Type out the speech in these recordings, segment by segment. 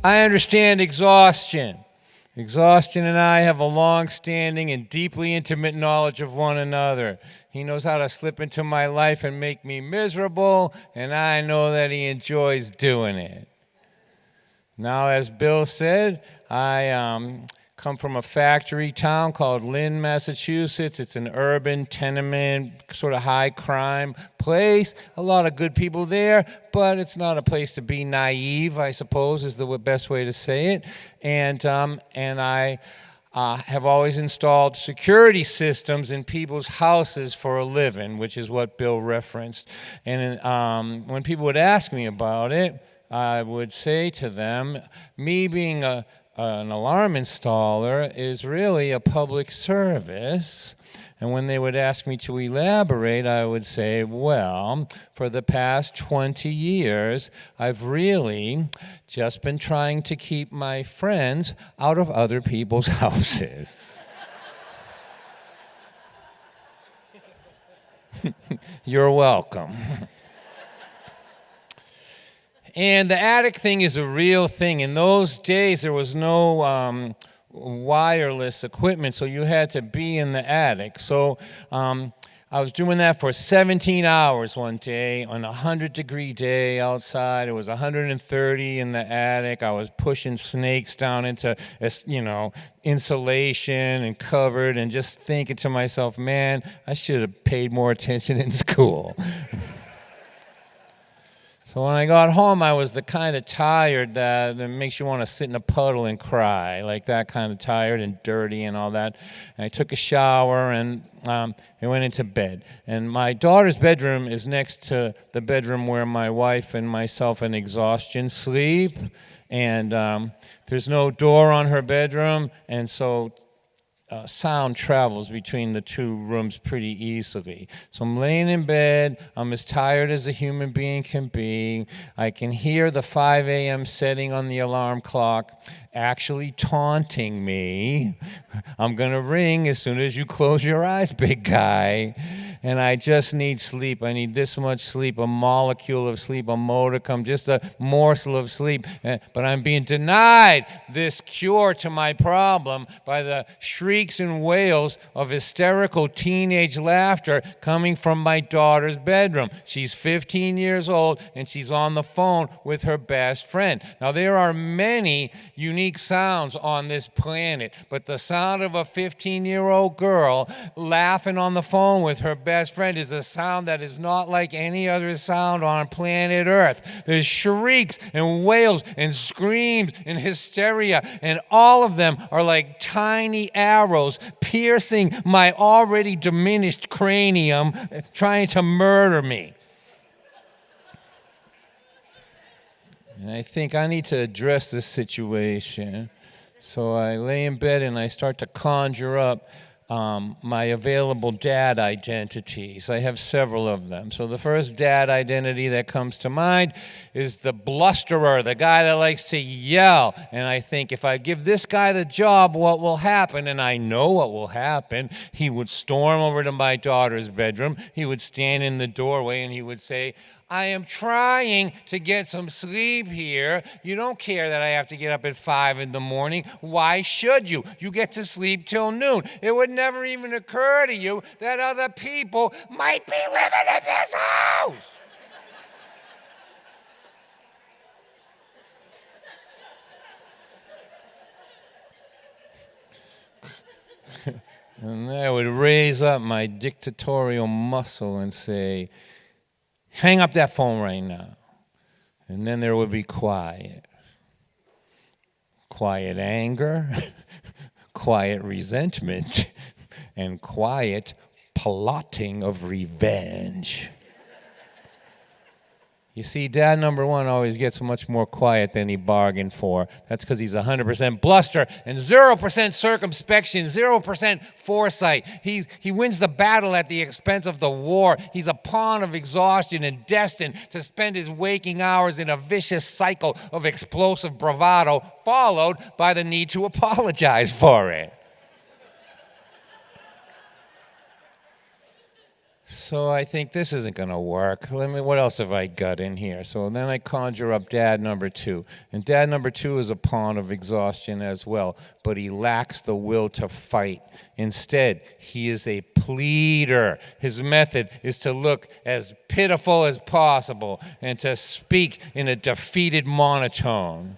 I understand exhaustion. Exhaustion and I have a long-standing and deeply intimate knowledge of one another. He knows how to slip into my life and make me miserable, and I know that he enjoys doing it. Now, as Bill said, I come from a factory town called Lynn, Massachusetts. It's an urban tenement, sort of high crime place. A lot of good people there, but it's not a place to be naive, I suppose, is the best way to say it. And I have always installed security systems in people's houses for a living, which is what Bill referenced. And when people would ask me about it, I would say to them, me being an alarm installer is really a public service. And when they would ask me to elaborate, I would say, well, for the past 20 years, I've really just been trying to keep my friends out of other people's houses. You're welcome. And the attic thing is a real thing. In those days, there was no wireless equipment, so you had to be in the attic. So I was doing that for 17 hours one day on a 100-degree day outside. It was 130 in the attic. I was pushing snakes down into, insulation and covered, and just thinking to myself, man, I should have paid more attention in school. So when I got home, I was the kind of tired that makes you want to sit in a puddle and cry, like that kind of tired and dirty and all that. And I took a shower and I went into bed. And my daughter's bedroom is next to the bedroom where my wife and myself in exhaustion sleep. And there's no door on her bedroom, and so sound travels between the two rooms pretty easily. So I'm laying in bed. I'm as tired as a human being can be. I can hear the 5 a.m. setting on the alarm clock actually taunting me. I'm going to ring as soon as you close your eyes, big guy. And I just need sleep. I need this much sleep, a molecule of sleep, a modicum, just a morsel of sleep. But I'm being denied this cure to my problem by the shrieks and wails of hysterical teenage laughter coming from my daughter's bedroom. She's 15 years old, and she's on the phone with her best friend. Now, there are many unique sounds on this planet, but the sound of a 15-year-old girl laughing on the phone with her best friend is a sound that is not like any other sound on planet Earth. There's shrieks and wails and screams and hysteria, and all of them are like tiny arrows piercing my already diminished cranium, trying to murder me. And I think I need to address this situation. So I lay in bed and I start to conjure up my available dad identities. I have several of them. So the first dad identity that comes to mind is the blusterer, the guy that likes to yell. And I think, if I give this guy the job, what will happen? And I know what will happen. He would storm over to my daughter's bedroom. He would stand in the doorway and he would say, I am trying to get some sleep here. You don't care that I have to get up at 5 in the morning. Why should you? You get to sleep till noon. It would never even occur to you that other people might be living in this house. And I would raise up my dictatorial muscle and say, hang up that phone right now. And then there would be quiet. Quiet anger, quiet resentment, and quiet plotting of revenge. You see, dad number one always gets much more quiet than he bargained for. That's because he's 100% bluster and 0% circumspection, 0% foresight. He wins the battle at the expense of the war. He's a pawn of exhaustion and destined to spend his waking hours in a vicious cycle of explosive bravado, followed by the need to apologize for it. So I think this isn't going to work. What else have I got in here? So then I conjure up dad number two. And dad number two is a pawn of exhaustion as well, but he lacks the will to fight. Instead, he is a pleader. His method is to look as pitiful as possible and to speak in a defeated monotone.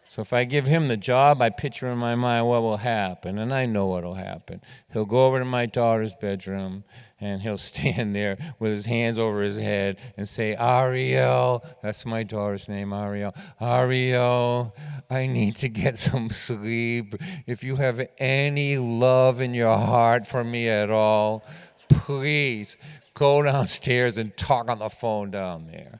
So if I give him the job, I picture in my mind what will happen, and I know what will happen. He'll go over to my daughter's bedroom, and he'll stand there with his hands over his head and say, Ariel, that's my daughter's name, Ariel. Ariel, I need to get some sleep. If you have any love in your heart for me at all, please go downstairs and talk on the phone down there.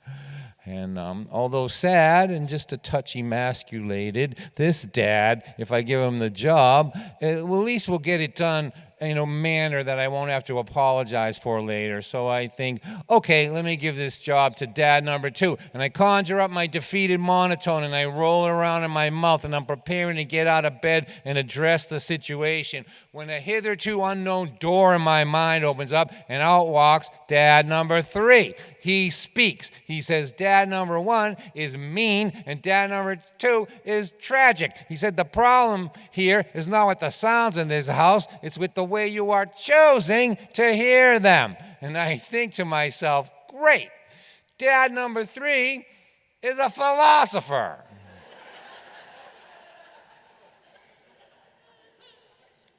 And although sad and just a touch emasculated, this dad, if I give him the job, at least we'll get it done in a manner that I won't have to apologize for later. So I think, okay, let me give this job to dad number two. And I conjure up my defeated monotone and I roll it around in my mouth and I'm preparing to get out of bed and address the situation when a hitherto unknown door in my mind opens up and out walks dad number three. He speaks. He says, dad number one is mean and dad number two is tragic. He said, the problem here is not with the sounds in this house, it's with the way you are choosing to hear them. And I think to myself, great, dad number three is a philosopher.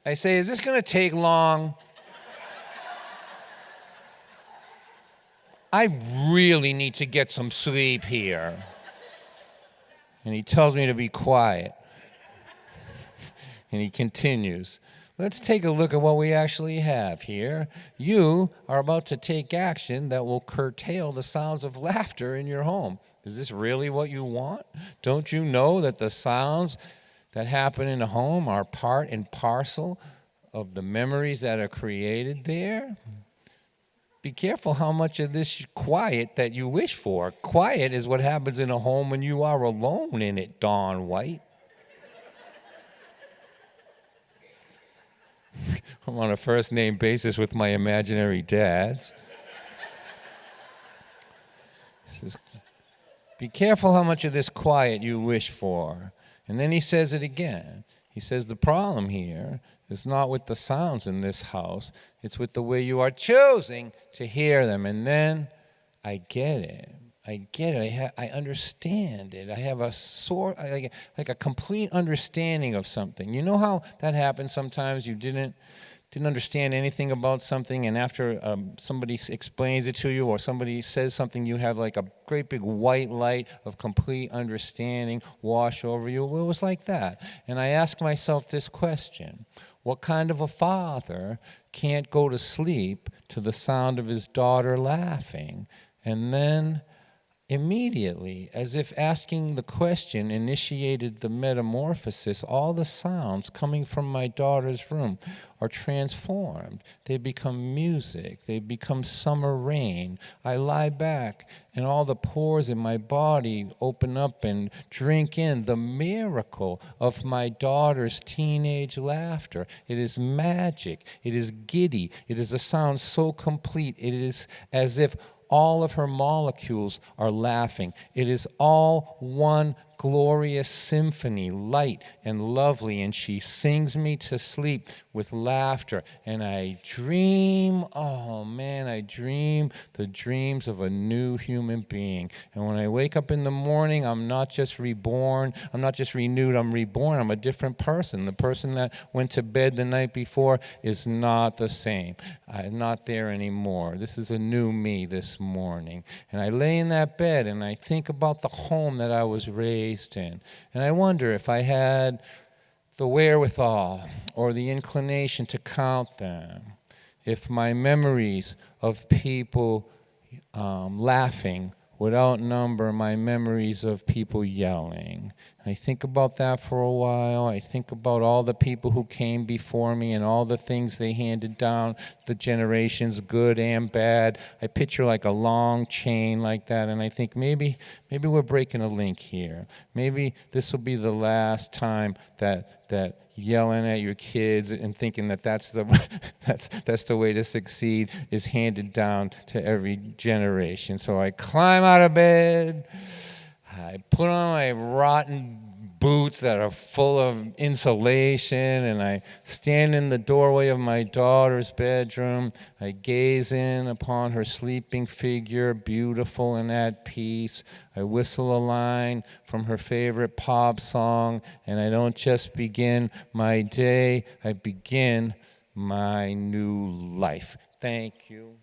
I say, is this going to take long? I really need to get some sleep here. And he tells me to be quiet. And he continues, let's take a look at what we actually have here. You are about to take action that will curtail the sounds of laughter in your home. Is this really what you want? Don't you know that the sounds that happen in a home are part and parcel of the memories that are created there? Be careful how much of this quiet that you wish for. Quiet is what happens in a home when you are alone in it, Dawn White. I'm on a first-name basis with my imaginary dads. Says, be careful how much of this quiet you wish for. And then he says it again. He says the problem here is not with the sounds in this house. It's with the way you are choosing to hear them. And then I get it. I get it. I understand it. I have a like a complete understanding of something. You know how that happens sometimes? You didn't understand anything about something, and after somebody explains it to you or somebody says something, you have like a great big white light of complete understanding wash over you. Well, it was like that. And I ask myself this question. What kind of a father can't go to sleep to the sound of his daughter laughing? And then immediately, as if asking the question initiated the metamorphosis, all the sounds coming from my daughter's room are transformed. They become music. They become summer rain. I lie back, and all the pores in my body open up and drink in the miracle of my daughter's teenage laughter. It is magic. It is giddy. It is a sound so complete. It is as if all of her molecules are laughing. It is all one glorious symphony, light and lovely, and she sings me to sleep with laughter. And I dream, oh man, I dream the dreams of a new human being. And when I wake up in the morning, I'm not just reborn, I'm not just renewed, I'm reborn. I'm a different person. The person that went to bed the night before is not the same. I'm not there anymore. This is a new me this morning. And I lay in that bed and I think about the home that I was raised in. And I wonder if I had the wherewithal or the inclination to count them, if my memories of people laughing would outnumber my memories of people yelling. I think about that for a while. I think about all the people who came before me and all the things they handed down, the generations, good and bad. I picture like a long chain like that, and I think maybe we're breaking a link here. Maybe this will be the last time that yelling at your kids and thinking that that's the that's the way to succeed is handed down to every generation. So I climb out of bed. I put on my rotten boots that are full of insulation, and I stand in the doorway of my daughter's bedroom. I gaze in upon her sleeping figure, beautiful and at peace. I whistle a line from her favorite pop song, and I don't just begin my day, I begin my new life. Thank you.